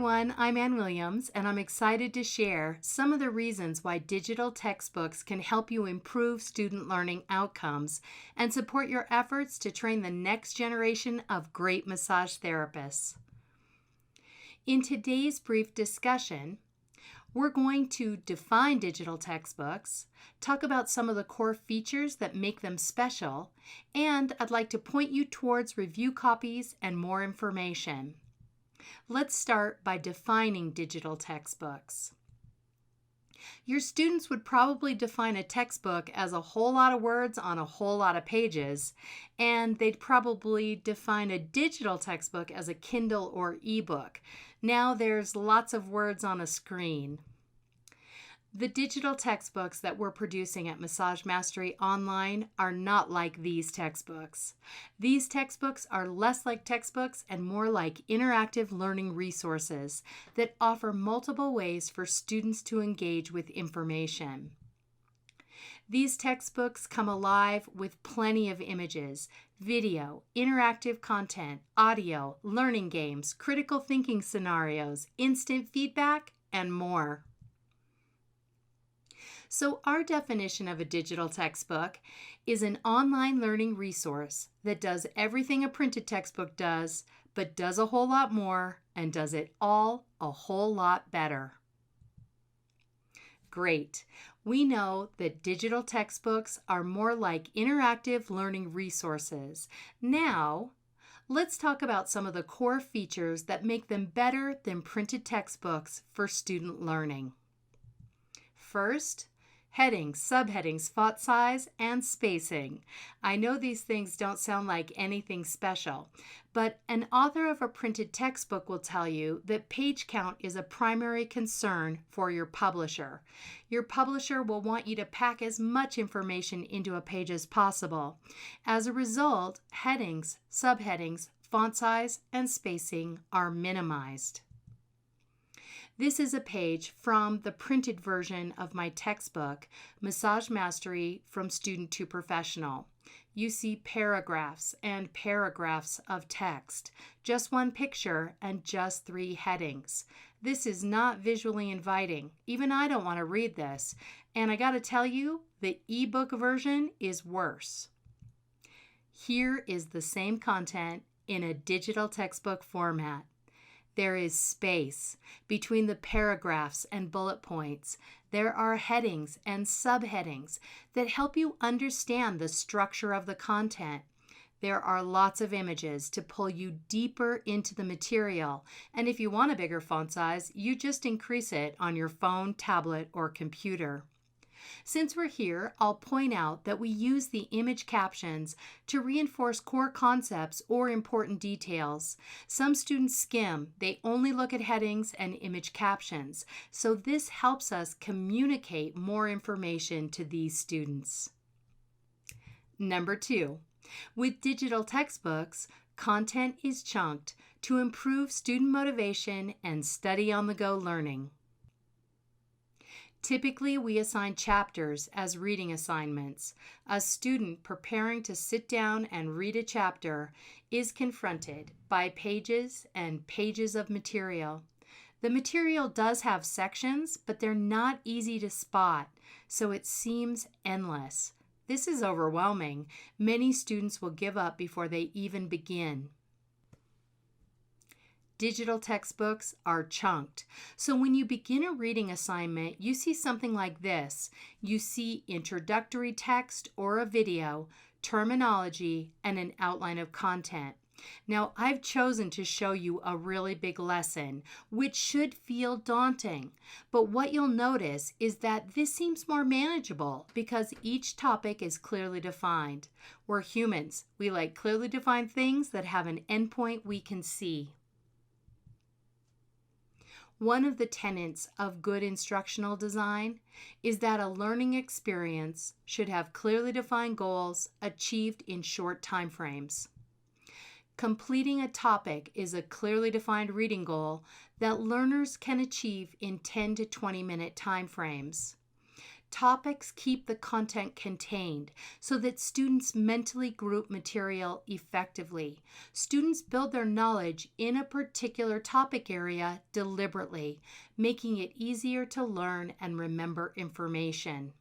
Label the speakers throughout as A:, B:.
A: everyone, I'm Ann Williams, and I'm excited to share some of the reasons why digital textbooks can help you improve student learning outcomes and support your efforts to train the next generation of great massage therapists. In today's brief discussion, we're going to define digital textbooks, talk about some of the core features that make them special, and I'd like to point you towards review copies and more information. Let's start by defining digital textbooks. Your students would probably define a textbook as a whole lot of words on a whole lot of pages, and they'd probably define a digital textbook as a Kindle or ebook. Now there's lots of words on a screen. The digital textbooks that we're producing at Massage Mastery Online are not like these textbooks. These textbooks are less like textbooks and more like interactive learning resources that offer multiple ways for students to engage with information. These textbooks come alive with plenty of images, video, interactive content, audio, learning games, critical thinking scenarios, instant feedback, and more. So our definition of a digital textbook is an online learning resource that does everything a printed textbook does, but does a whole lot more and does it all a whole lot better. Great. We know that digital textbooks are more like interactive learning resources. Now, let's talk about some of the core features that make them better than printed textbooks for student learning. First, headings, subheadings, font size, and spacing. I know these things don't sound like anything special, but an author of a printed textbook will tell you that page count is a primary concern for your publisher. Your publisher will want you to pack as much information into a page as possible. As a result, headings, subheadings, font size, and spacing are minimized. This is a page from the printed version of my textbook, Massage Mastery from Student to Professional. You see paragraphs and paragraphs of text, just one picture and just 3 headings. This is not visually inviting. Even I don't want to read this. And I got to tell you, the ebook version is worse. Here is the same content in a digital textbook format. There is space between the paragraphs and bullet points. There are headings and subheadings that help you understand the structure of the content. There are lots of images to pull you deeper into the material. And if you want a bigger font size, you just increase it on your phone, tablet, or computer. Since we're here, I'll point out that we use the image captions to reinforce core concepts or important details. Some students skim. They only look at headings and image captions. So this helps us communicate more information to these students. Number 2, with digital textbooks, content is chunked to improve student motivation and study-on-the-go learning. Typically, we assign chapters as reading assignments. A student preparing to sit down and read a chapter is confronted by pages and pages of material. The material does have sections, but they're not easy to spot, so it seems endless. This is overwhelming. Many students will give up before they even begin. Digital textbooks are chunked. So when you begin a reading assignment, you see something like this. You see introductory text or a video, terminology, and an outline of content. Now, I've chosen to show you a really big lesson, which should feel daunting. But what you'll notice is that this seems more manageable because each topic is clearly defined. We're humans. We like clearly defined things that have an endpoint we can see. One of the tenets of good instructional design is that a learning experience should have clearly defined goals achieved in short time frames. Completing a topic is a clearly defined reading goal that learners can achieve in 10 to 20 minute time frames. Topics keep the content contained so that students mentally group material effectively. Students build their knowledge in a particular topic area deliberately, making it easier to learn and remember information.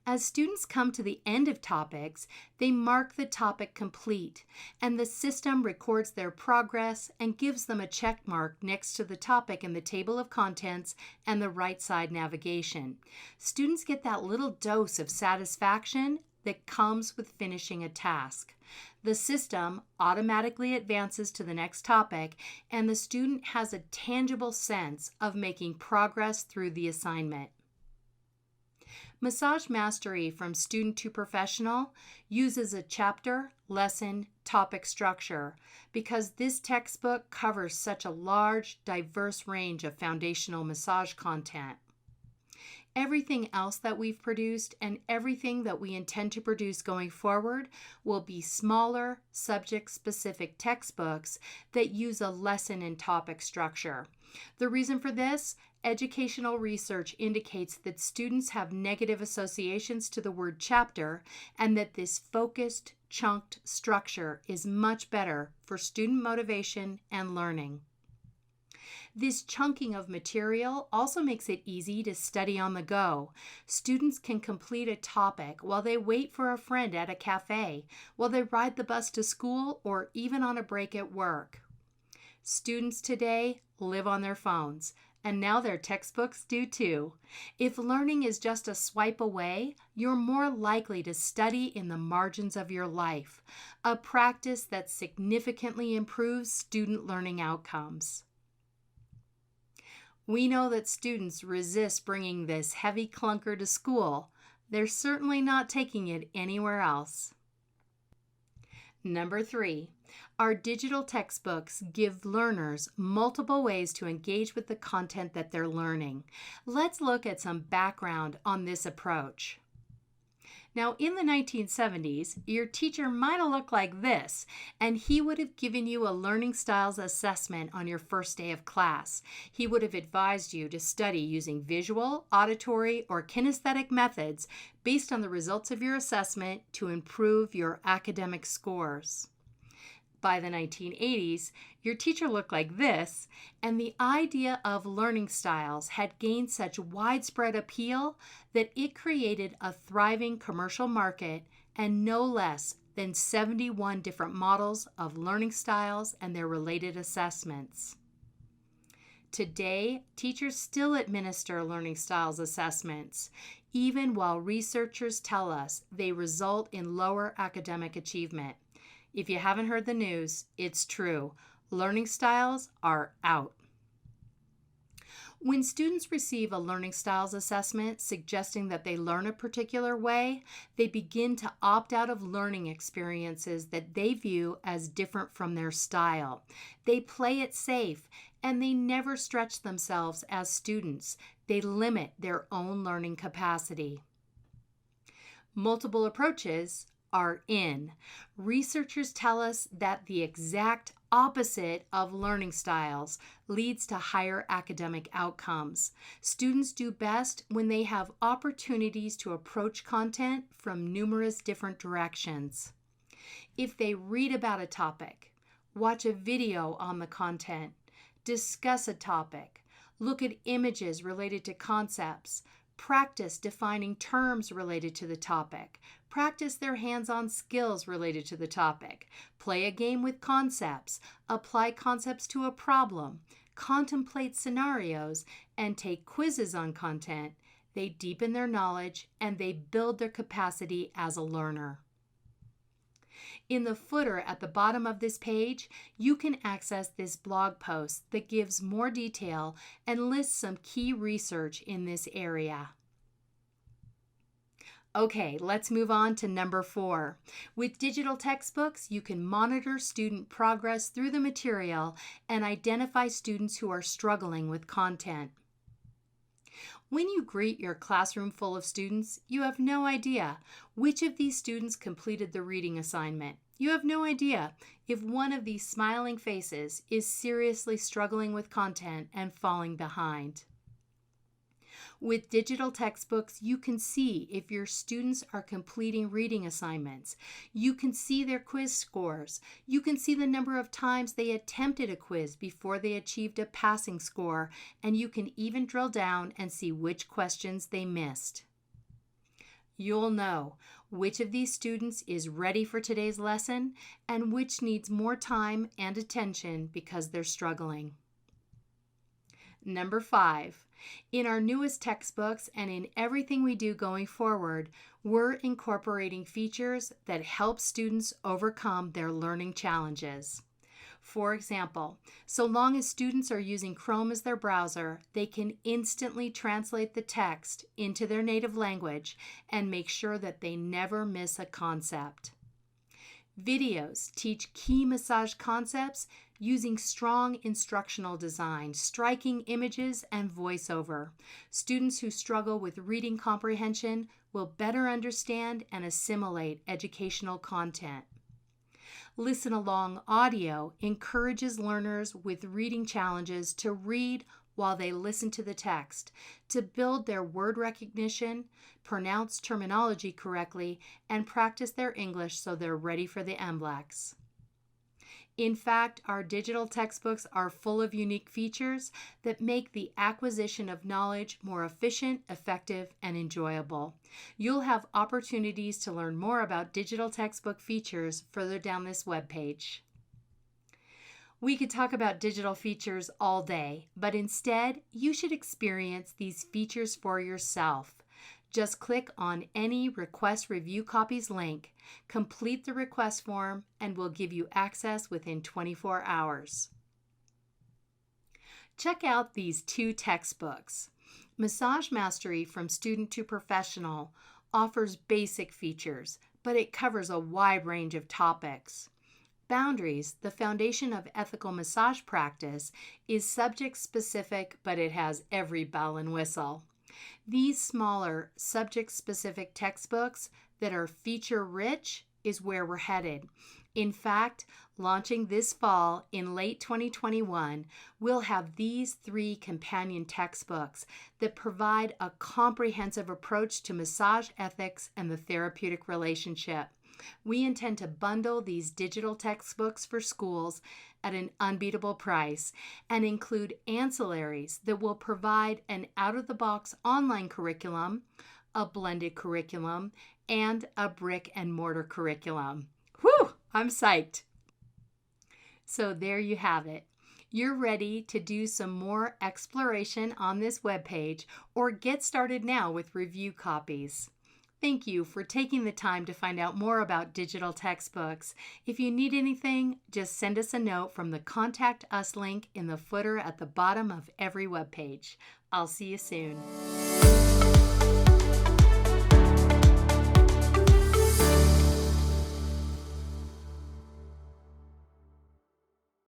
A: As students come to the end of topics, they mark the topic complete, and the system records their progress and gives them a check mark next to the topic in the table of contents and the right side navigation. Students get that little dose of satisfaction that comes with finishing a task. The system automatically advances to the next topic, and the student has a tangible sense of making progress through the assignment. Massage Mastery from Student to Professional uses a chapter, lesson, topic structure because this textbook covers such a large, diverse range of foundational massage content. Everything else that we've produced and everything that we intend to produce going forward will be smaller, subject-specific textbooks that use a lesson and topic structure. The reason for this? Educational research indicates that students have negative associations to the word chapter and that this focused, chunked structure is much better for student motivation and learning. This chunking of material also makes it easy to study on the go. Students can complete a topic while they wait for a friend at a cafe, while they ride the bus to school, or even on a break at work. Students today live on their phones, and now their textbooks do too. If learning is just a swipe away, you're more likely to study in the margins of your life, a practice that significantly improves student learning outcomes. We know that students resist bringing this heavy clunker to school. They're certainly not taking it anywhere else. Number 3, our digital textbooks give learners multiple ways to engage with the content that they're learning. Let's look at some background on this approach. Now, in the 1970s, your teacher might have looked like this, and he would have given you a learning styles assessment on your first day of class. He would have advised you to study using visual, auditory, or kinesthetic methods based on the results of your assessment to improve your academic scores. By the 1980s, your teacher looked like this, and the idea of learning styles had gained such widespread appeal that it created a thriving commercial market and no less than 71 different models of learning styles and their related assessments. Today, teachers still administer learning styles assessments, even while researchers tell us they result in lower academic achievement. If you haven't heard the news, it's true. Learning styles are out. When students receive a learning styles assessment suggesting that they learn a particular way, they begin to opt out of learning experiences that they view as different from their style. They play it safe, and they never stretch themselves as students. They limit their own learning capacity. Multiple approaches are in. Researchers tell us that the exact opposite of learning styles leads to higher academic outcomes. Students do best when they have opportunities to approach content from numerous different directions. If they read about a topic, watch a video on the content, discuss a topic, look at images related to concepts, practice defining terms related to the topic, practice their hands-on skills related to the topic, play a game with concepts, apply concepts to a problem, contemplate scenarios, and take quizzes on content, they deepen their knowledge and they build their capacity as a learner. In the footer at the bottom of this page, you can access this blog post that gives more detail and lists some key research in this area. Okay, let's move on to number 4. With digital textbooks, you can monitor student progress through the material and identify students who are struggling with content. When you greet your classroom full of students, you have no idea which of these students completed the reading assignment. You have no idea if one of these smiling faces is seriously struggling with content and falling behind. With digital textbooks, you can see if your students are completing reading assignments. You can see their quiz scores. You can see the number of times they attempted a quiz before they achieved a passing score, and you can even drill down and see which questions they missed. You'll know which of these students is ready for today's lesson and which needs more time and attention because they're struggling. Number 5, in our newest textbooks and in everything we do going forward, we're incorporating features that help students overcome their learning challenges. For example, so long as students are using Chrome as their browser, they can instantly translate the text into their native language and make sure that they never miss a concept. Videos teach key massage concepts using strong instructional design, striking images, and voiceover. Students who struggle with reading comprehension will better understand and assimilate educational content. Listen Along audio encourages learners with reading challenges to read while they listen to the text, to build their word recognition, pronounce terminology correctly, and practice their English so they're ready for the MLEX. In fact, our digital textbooks are full of unique features that make the acquisition of knowledge more efficient, effective, and enjoyable. You'll have opportunities to learn more about digital textbook features further down this webpage. We could talk about digital features all day, but instead, you should experience these features for yourself. Just click on any Request Review Copies link, complete the request form, and we'll give you access within 24 hours. Check out these 2 textbooks. Massage Mastery from Student to Professional offers basic features, but it covers a wide range of topics. Boundaries, the foundation of ethical massage practice, is subject-specific, but it has every bell and whistle. These smaller, subject-specific textbooks that are feature-rich is where we're headed. In fact, launching this fall in late 2021, we'll have these 3 companion textbooks that provide a comprehensive approach to massage ethics and the therapeutic relationship. We intend to bundle these digital textbooks for schools at an unbeatable price and include ancillaries that will provide an out-of-the-box online curriculum, a blended curriculum, and a brick-and-mortar curriculum. Whew! I'm psyched. So there you have it. You're ready to do some more exploration on this webpage or get started now with review copies. Thank you for taking the time to find out more about digital textbooks. If you need anything, just send us a note from the Contact Us link in the footer at the bottom of every webpage. I'll see you soon.